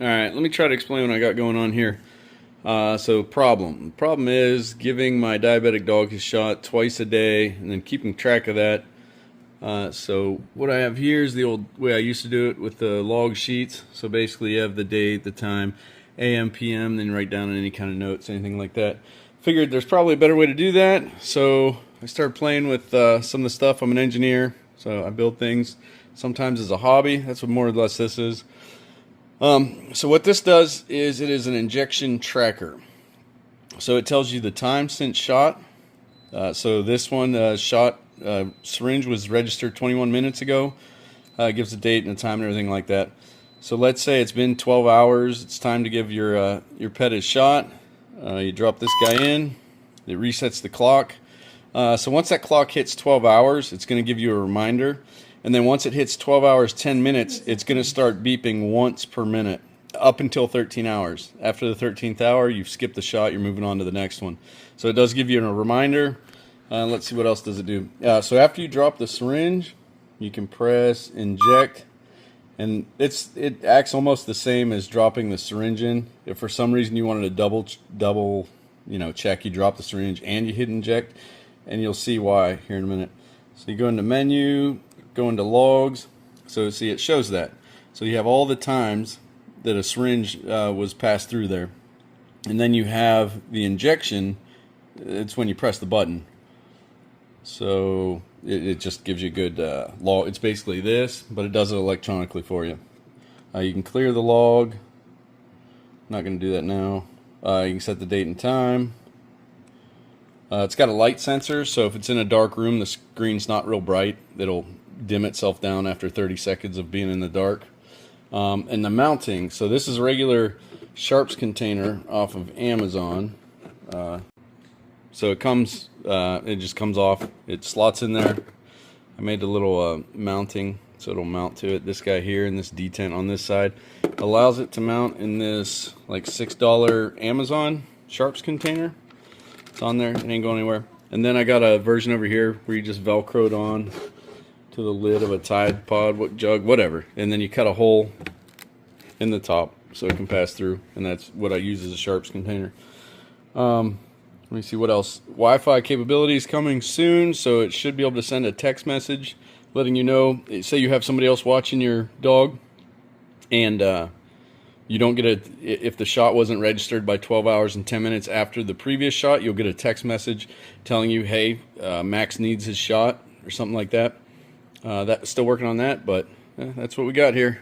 Alright, let me try to explain what I got going on here. Problem is giving my diabetic dog his shot twice a day and then keeping track of that. So what I have here is the old way I used to do it with the log sheets. So basically you have the date, the time, AM, PM, then you write down any kind of notes, anything like that. Figured there's probably a better way to do that, so I started playing with some of the stuff. I'm an engineer, so I build things sometimes as a hobby. That's what more or less this is. So what this does is it is an injection tracker. So it tells you the time since shot. So this one syringe was registered 21 minutes ago. It gives the date and the time and everything like that. So let's say it's been 12 hours. It's time to give your pet his shot. You drop this guy in. It resets the clock. So once that clock hits 12 hours, it's going to give you a reminder. And then once it hits 12 hours, 10 minutes, it's going to start beeping once per minute up until 13 hours. After the 13th hour, you've skipped the shot, you're moving on to the next one. So it does give you a reminder. Let's see what else does it do. So after you drop the syringe, you can press inject, and it acts almost the same as dropping the syringe in. If for some reason you wanted to double check, you drop the syringe and you hit inject, and you'll see why here in a minute. So you go into menu, go into logs. So see, it shows that. So you have all the times that a syringe was passed through there, and then you have the injection. It's when you press the button. So it just gives you a good log. It's basically this, but it does it electronically for you. You can clear the log. I'm not going to do that now. You can set the date and time. It's got a light sensor, so if it's in a dark room, the screen's not real bright. It'll dim itself down after 30 seconds of being in the dark. And the mounting. So this is a regular Sharps container off of Amazon. So it comes, it just comes off. It slots in there. I made a little mounting, so it'll mount to it. This guy here and this detent on this side allows it to mount in this like $6 Amazon Sharps container. It's on there. It ain't going anywhere. And then I got a version over here where you just Velcroed on to the lid of a Tide Pod, jug, whatever. And then you cut a hole in the top so it can pass through. And that's what I use as a Sharps container. Let me see what else. Wi-Fi capabilities coming soon, so it should be able to send a text message letting you know. Say you have somebody else watching your dog, and you don't get if the shot wasn't registered by 12 hours and 10 minutes after the previous shot, you'll get a text message telling you, hey, Max needs his shot, or something like that. Still working on that, but that's what we got here.